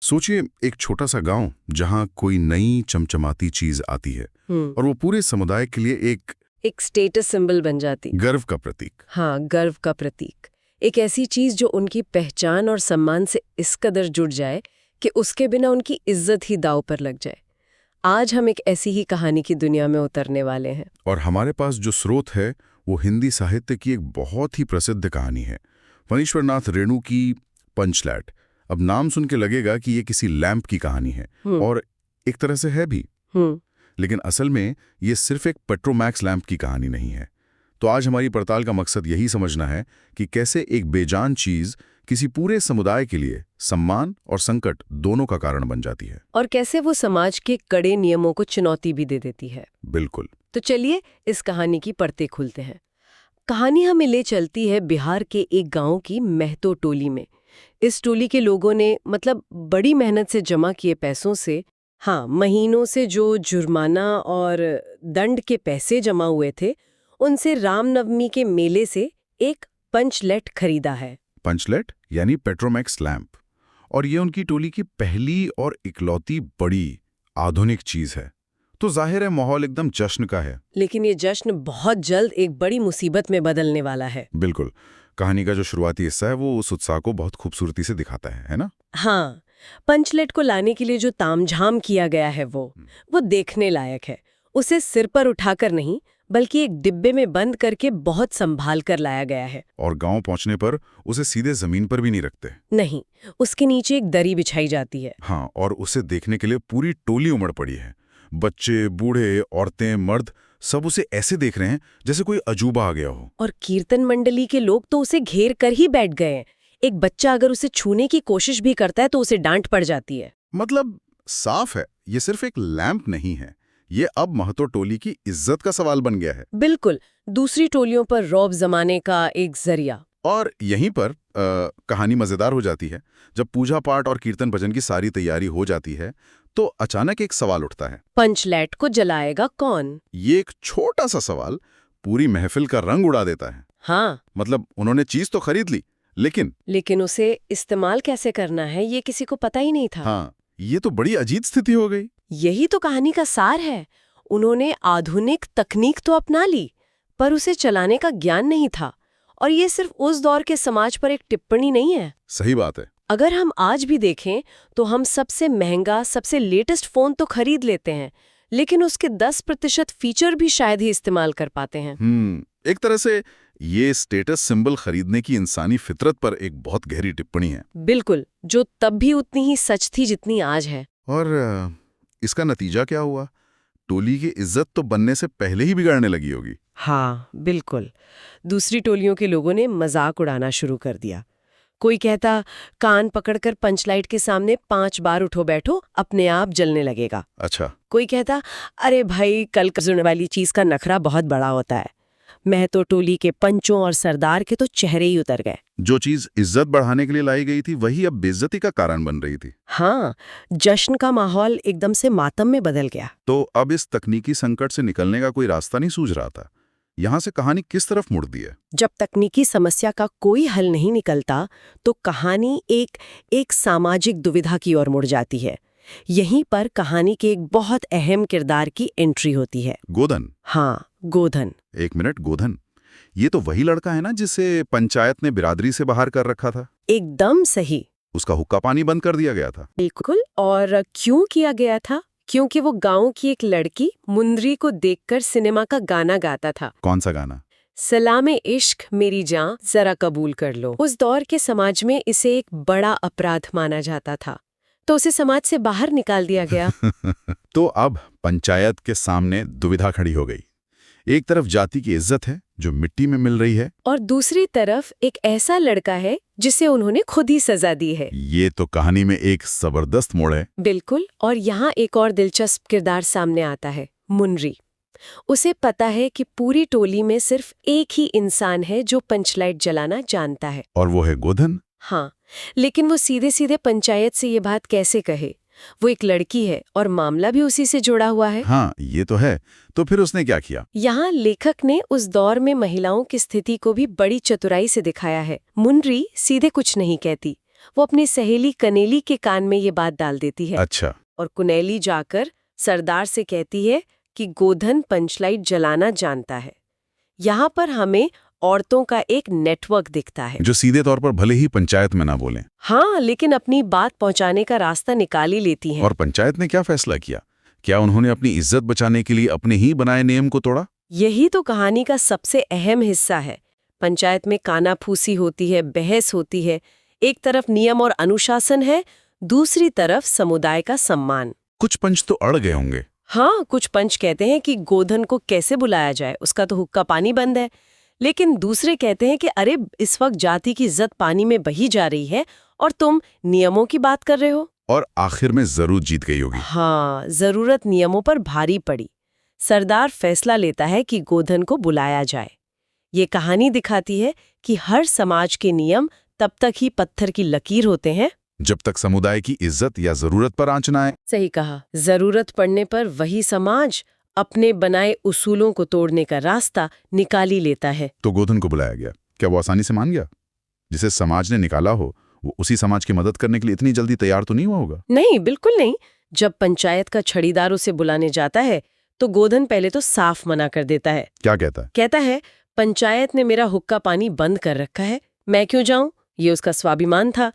सोचिए एक छोटा सा गांव जहां कोई नई चमचमाती चीज आती है और वो पूरे समुदाय के लिए एक स्टेटस सिंबल बन जाती। गर्व का प्रतीक। हाँ, गर्व का प्रतीक। एक ऐसी चीज जो उनकी पहचान और सम्मान से इस कदर जुड़ जाए कि उसके बिना उनकी इज्जत ही दांव पर लग जाए। आज हम एक ऐसी ही कहानी की दुनिया में उतरने वाले हैं। और हमारे पास जो स्रोत है वो हिंदी साहित्य की एक बहुत ही प्रसिद्ध कहानी है, फणीश्वरनाथ रेणु की पंचलैट। अब नाम सुन के लगेगा कि ये किसी लैंप की कहानी है, और एक तरह से है भी। लेकिन असल में ये सिर्फ एक पेट्रोमैक्स लैंप की कहानी नहीं है। तो आज हमारी पड़ताल का मकसद यही समझना है कि कैसे एक बेजान चीज किसी पूरे समुदाय के लिए सम्मान और संकट दोनों का कारण बन जाती है, और कैसे वो समाज के कड़े नियमों को चुनौती भी दे देती है। बिल्कुल। तो चलिए इस कहानी की परतें खुलते हैं। कहानी हमें ले चलती है बिहार के एक गांव की महतो टोली में। इस टोली के लोगों ने बड़ी मेहनत से जमा किए पैसों से, महीनों से जो जुर्माना और दंड के पैसे जमा हुए थे, उनसे रामनवमी के मेले से एक पंचलेट खरीदा है। पंचलेट यानी पेट्रोमैक्स लैंप। और ये उनकी टोली की पहली और इकलौती बड़ी आधुनिक चीज है। तो जाहिर है माहौल एकदम जश्न का है। लेकिन ये जश्न बहुत जल्द एक बड़ी मुसीबत में बदलने वाला है। बिल्कुल। कहानी का जो शुरुआती हिस्सा है वो उस उत्साह को बहुत खूबसूरती से दिखाता है ना? हाँ, पंचलेट को लाने के लिए जो तामझाम किया गया है वो देखने लायक है। उसे सिर पर उठाकर नहीं, बल्कि एक डिब्बे में बंद करके बहुत संभाल कर लाया गया है। और गांव पहुंचने पर उसे सीधे जमीन पर भी नहीं रखते। नहीं, उसके नीचे एक दरी बिछाई जाती है। हाँ, और उसे देखने के लिए पूरी टोली उमड़ पड़ी है। बच्चे, बूढ़े, औरतें, मर्द सब उसे ऐसे देख रहे हैं जैसे कोई अजूबा आ गया हो। और कीर्तन मंडली के लोग तो उसे घेर कर ही बैठ गए हैं। एक बच्चा अगर उसे छूने की कोशिश भी करता है तो उसे डांट पड़ जाती है। मतलब साफ है, ये सिर्फ एक लैंप नहीं है, ये अब महतो टोली की इज्जत का सवाल बन गया है। बिल्कुल, दूसरी टोलियों पर रौब जमाने का एक जरिया। और यहीं पर कहानी मजेदार हो जाती है। जब पूजा पाठ और कीर्तन भजन की सारी तैयारी हो जाती है तो अचानक एक सवाल उठता है, पंचलेट को जलाएगा कौन? ये एक छोटा सा सवाल पूरी महफिल का रंग उड़ा देता है। हाँ, मतलब उन्होंने चीज तो खरीद ली, लेकिन उसे इस्तेमाल कैसे करना है ये किसी को पता ही नहीं था। हाँ, ये तो बड़ी अजीब स्थिति हो गई। यही तो कहानी का सार है। उन्होंने आधुनिक तकनीक तो अपना ली, पर उसे चलाने का ज्ञान नहीं था। और ये सिर्फ उस दौर के समाज पर एक टिप्पणी नहीं है। सही बात है। अगर हम आज भी देखें तो हम सबसे महंगा, सबसे लेटेस्ट फोन तो खरीद लेते हैं, लेकिन उसके 10% फीचर भी शायद ही इस्तेमाल कर पाते हैं। एक तरह से ये स्टेटस सिंबल खरीदने की इंसानी फितरत पर एक बहुत गहरी टिप्पणी है। बिल्कुल, जो तब भी उतनी ही सच थी जितनी आज है। और इसका नतीजा क्या हुआ? टोली की इज्जत तो बनने से पहले ही बिगड़ने लगी होगी। हाँ, बिल्कुल। दूसरी टोलियों के लोगों ने मजाक उड़ाना शुरू कर दिया। कोई कहता, कान पकड़कर पंचलाइट के सामने 5 बार उठो बैठो, अपने आप जलने लगेगा। अच्छा। कोई कहता, अरे भाई, कल करने वाली चीज का नखरा बहुत बड़ा होता है। महतो टोली के पंचों और सरदार के तो चेहरे ही उतर गए। जो चीज इज्जत बढ़ाने के लिए लाई गई थी वही अब बेइज्जती का कारण बन रही थी। हाँ, जश्न का माहौल एकदम से मातम में बदल गया। तो अब इस तकनीकी संकट से निकलने का कोई रास्ता नहीं सूझ रहा था। यहाँ से कहानी किस तरफ मुड़ती है? जब तकनीकी समस्या का कोई हल नहीं निकलता तो कहानी एक सामाजिक दुविधा की ओर मुड़ जाती है। यहीं पर कहानी के एक बहुत अहम किरदार की एंट्री होती है। गोधन। हाँ, गोधन। एक मिनट, गोधन ये तो वही लड़का है ना जिसे पंचायत ने बिरादरी से बाहर कर रखा था? एकदम सही। उसका हुक्का पानी बंद कर दिया गया था। बिल्कुल। और क्यों किया गया था? क्योंकि वो गांव की एक लड़की मुंदरी को देखकर सिनेमा का गाना गाता था। कौन सा गाना? सलामे इश्क मेरी जान जरा कबूल कर लो। उस दौर के समाज में इसे एक बड़ा अपराध माना जाता था, तो उसे समाज से बाहर निकाल दिया गया। तो अब पंचायत के सामने दुविधा खड़ी हो गई। एक तरफ जाति की इज्जत है जो मिट्टी में मिल रही है, और दूसरी तरफ एक ऐसा लड़का है जिसे उन्होंने खुद ही सजा दी है। ये तो कहानी में एक जबरदस्त मोड़ है। बिल्कुल। और यहाँ एक और दिलचस्प किरदार सामने आता है, मुनरी। उसे पता है कि पूरी टोली में सिर्फ एक ही इंसान है जो पंचलाइट जलाना जानता है, और वो है गोधन। हाँ, लेकिन वो सीधे सीधे पंचायत से ये बात कैसे कहे? वो एक लड़की है और मामला भी उसी से जुड़ा हुआ है। हाँ, ये तो है। तो फिर उसने क्या किया? यहाँ लेखक ने उस दौर में महिलाओं की स्थिति को भी बड़ी चतुराई से दिखाया है। मुनरी सीधे कुछ नहीं कहती, वो अपनी सहेली कनेली के कान में ये बात डाल देती है। अच्छा। और कुनेली जाकर सरदार से कहती है कि गोधन पंचलाइट जलाना जानता है। यहाँ पर हमें औरतों का एक नेटवर्क दिखता है जो सीधे तौर पर भले ही पंचायत में ना बोलें। हाँ, लेकिन अपनी बात पहुंचाने का रास्ता निकाल ही लेती हैं। और पंचायत ने क्या फैसला किया? क्या उन्होंने अपनी इज्जत बचाने के लिए अपने ही बनाए नियम को तोड़ा? यही तो कहानी का सबसे अहम हिस्सा है। पंचायत में कानाफूसी होती है, बहस होती है। एक तरफ नियम और अनुशासन है, दूसरी तरफ समुदाय का सम्मान। कुछ पंच तो अड़ गए होंगे। हाँ, कुछ पंच कहते हैं कि गोधन को कैसे बुलाया जाए, उसका तो हुक्का पानी बंद है। लेकिन दूसरे कहते हैं कि अरे इस वक्त जाति की इज्जत पानी में बही जा रही है और तुम नियमों की बात कर रहे हो। और आखिर में जरूर जीत गई होगी। हाँ, जरूरत नियमों पर भारी पड़ी। सरदार फैसला लेता है कि गोधन को बुलाया जाए। ये कहानी दिखाती है कि हर समाज के नियम तब तक ही पत्थर की लकीर होते हैं जब तक समुदाय की इज्जत या जरूरत पर आंच ना आए। सही कहा। जरूरत पड़ने पर वही समाज अपने बनाए उसूलों को तोड़ने का रास्ता निकाल ही लेता है। तो गोधन को बुलाया गया, क्या वो आसानी से मान गया? जिसे समाज ने निकाला हो वो उसी समाज की मदद करने के लिए इतनी जल्दी तैयार तो नहीं हुआ होगा। नहीं, बिल्कुल नहीं। जब पंचायत का छड़ीदार उसे बुलाने जाता है तो गोधन पहले तो साफ मना कर देता है। क्या कहता है? कहता है, पंचायत ने मेरा हुक्का पानी बंद कर रखा है, मैं क्यों जाऊं? ये उसका स्वाभिमान था।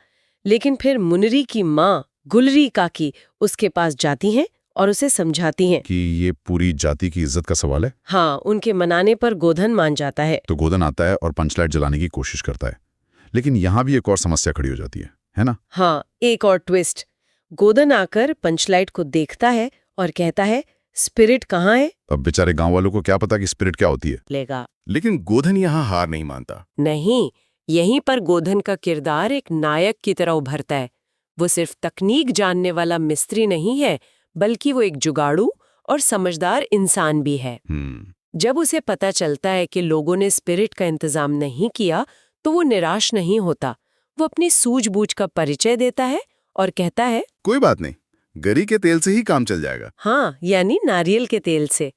लेकिन फिर मुनरी की माँ गुलरी काकी उसके पास जाती हैं और उसे समझाती हैं कि ये पूरी जाति की इज्जत का सवाल है। हाँ, उनके मनाने पर गोधन मान जाता है। तो गोधन आता है और पंचलाइट जलाने की कोशिश करता है। लेकिन यहाँ भी एक और समस्या खड़ी हो जाती है ना? हाँ, एक और ट्विस्ट। गोधन आकर पंचलाइट को देखता है और कहता है, स्पिरिट कहाँ है? अब बेचारे गांव वालों को क्या पता कि स्पिरिट क्या होती है। लेगा लेकिन गोधन यहाँ हार नहीं मानता। नहीं, यहीं पर गोधन का किरदार एक नायक की तरह उभरता है। वो सिर्फ तकनीक जानने वाला मिस्त्री नहीं है, बल्कि वो एक जुगाड़ू और समझदार इंसान भी है। जब उसे पता चलता है कि लोगों ने स्पिरिट का इंतजाम नहीं किया तो वो निराश नहीं होता। वो अपनी सूझबूझ का परिचय देता है और कहता है, कोई बात नहीं, गरी के तेल से ही काम चल जाएगा। हाँ, यानी नारियल के तेल से।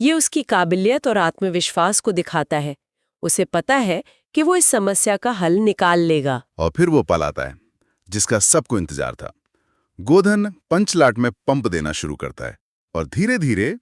ये उसकी काबिलियत और आत्मविश्वास को दिखाता है। उसे पता है कि वो इस समस्या का हल निकाल लेगा। और फिर वो पल आता है जिसका सबको इंतजार था। गोधन पंचलाइट में पंप देना शुरू करता है और धीरे धीरे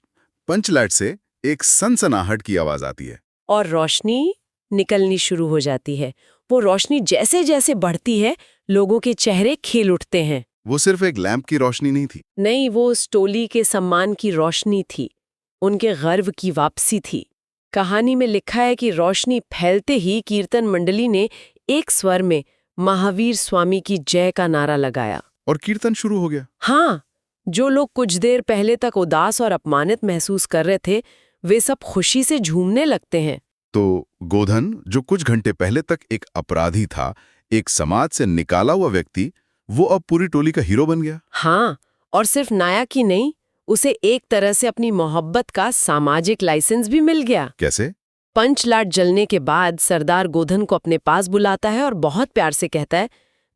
पंचलाइट से एक सनसनाहट की आवाज आती है और रोशनी निकलनी शुरू हो जाती है। वो रोशनी जैसे जैसे बढ़ती है, लोगों के चेहरे खिल उठते हैं। वो सिर्फ एक लैंप की रोशनी नहीं थी। नहीं, वो उस टोली के सम्मान की रोशनी थी, उनके गर्व की वापसी थी। कहानी में लिखा है कि रोशनी फैलते ही कीर्तन मंडली ने एक स्वर में महावीर स्वामी की जय का नारा लगाया और कीर्तन शुरू हो गया। हाँ, जो लोग कुछ देर पहले तक उदास और अपमानित महसूस कर रहे थे, वे सब खुशी से झूमने लगते हैं। तो गोधन, जो कुछ घंटे पहले तक एक अपराधी था, एक समाज से निकाला हुआ व्यक्ति, वो अब पूरी टोली का हीरो बन गया। हाँ, और सिर्फ नायक ही नहीं, उसे एक तरह से अपनी मोहब्बत का सामाजिक लाइसेंस भी मिल गया। कैसे? पंचलाइट जलने के बाद सरदार गोधन को अपने पास बुलाता है और बहुत प्यार से कहता है,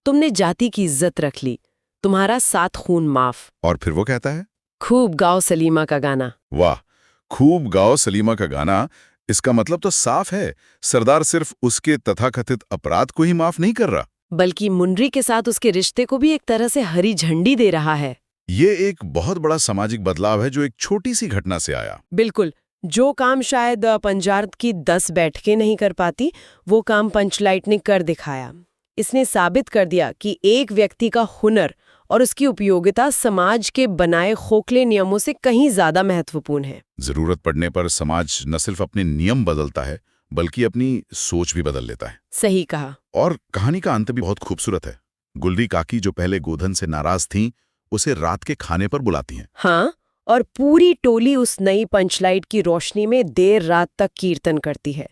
तुमने जाति की इज्जत रख ली, तुम्हारा 7 खून माफ। और फिर वो कहता है, खूब गाओ सलीमा का गाना। वाह, खूब गाओ सलीमा का गाना। इसका मतलब तो साफ है, सरदार सिर्फ उसके तथाकथित अपराध को ही माफ नहीं कर रहा, बल्कि मुनरी के साथ उसके रिश्ते को भी एक तरह से हरी झंडी दे रहा है। ये एक बहुत बड़ा सामाजिक बदलाव है जो एक छोटी सी घटना से आया। बिल्कुल, जो काम शायद पंचायत की 10 बैठकें नहीं कर पाती, वो काम पंचलाइट ने कर दिखाया। इसने साबित कर दिया कि एक व्यक्ति का हुनर और उसकी उपयोगिता समाज के बनाए खोखले नियमों से कहीं ज्यादा महत्वपूर्ण है। जरूरत पड़ने पर समाज न सिर्फ अपने नियम बदलता है, बल्कि अपनी सोच भी बदल लेता है। सही कहा। और कहानी का अंत भी बहुत खूबसूरत है। गुलरी काकी, जो पहले गोधन से नाराज थीं, उसे रात के खाने पर बुलाती हैं। हाँ, और पूरी टोली उस नई पंचलाइट की रोशनी में देर रात तक कीर्तन करती है।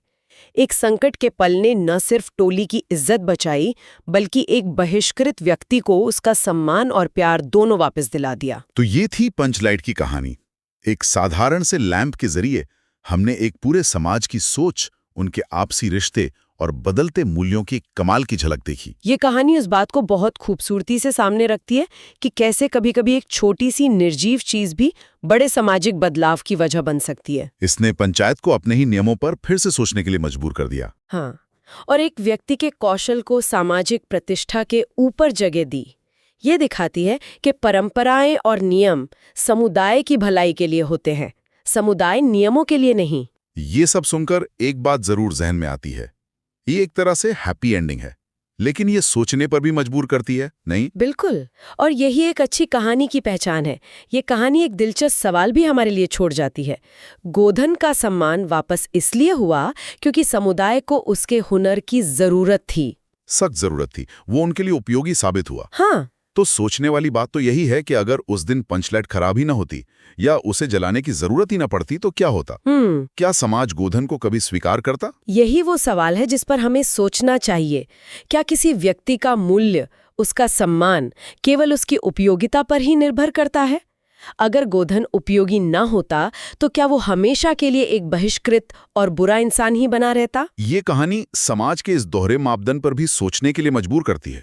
एक संकट के पल ने न सिर्फ टोली की इज्जत बचाई, बल्कि एक बहिष्कृत व्यक्ति को उसका सम्मान और प्यार दोनों वापस दिला दिया। तो ये थी पंचलाइट की कहानी। एक साधारण से लैंप के जरिए हमने एक पूरे समाज की सोच, उनके आपसी रिश्ते और बदलते मूल्यों की कमाल की झलक देखी। ये कहानी उस बात को बहुत खूबसूरती से सामने रखती है कि कैसे कभी-कभी एक छोटी सी निर्जीव चीज भी बड़े सामाजिक बदलाव की वजह बन सकती है। इसने पंचायत को अपने ही नियमों पर फिर से सोचने के लिए मजबूर कर दिया। हाँ, और एक व्यक्ति के कौशल को सामाजिक प्रतिष्ठा के ऊपर जगह दी। ये दिखाती है कि परंपराएं और नियम समुदाय की भलाई के लिए होते हैं, समुदाय नियमों के लिए नहीं। ये सब सुनकर एक बात जरूर जहन में आती है, ये एक तरह से हैप्पी एंडिंग है, लेकिन ये सोचने पर भी मजबूर करती है, नहीं? बिल्कुल, और यही एक अच्छी कहानी की पहचान है। ये कहानी एक दिलचस्प सवाल भी हमारे लिए छोड़ जाती है। गोधन का सम्मान वापस इसलिए हुआ क्योंकि समुदाय को उसके हुनर की जरूरत थी। सख्त जरूरत थी, वो उनके लिए उपयोगी साबित हुआ। हाँ, तो सोचने वाली बात तो यही है कि अगर उस दिन पंचलैट खराब ही ना होती या उसे जलाने की जरूरत ही ना पड़ती तो क्या होता? क्या समाज गोधन को कभी स्वीकार करता? यही वो सवाल है जिस पर हमें सोचना चाहिए। क्या किसी व्यक्ति का मूल्य, उसका सम्मान केवल उसकी उपयोगिता पर ही निर्भर करता है? अगर गोधन उपयोगी ना होता तो क्या वो हमेशा के लिए एक बहिष्कृत और बुरा इंसान ही बना रहता? ये कहानी समाज के इस दोहरे मापदंड पर भी सोचने के लिए मजबूर करती है।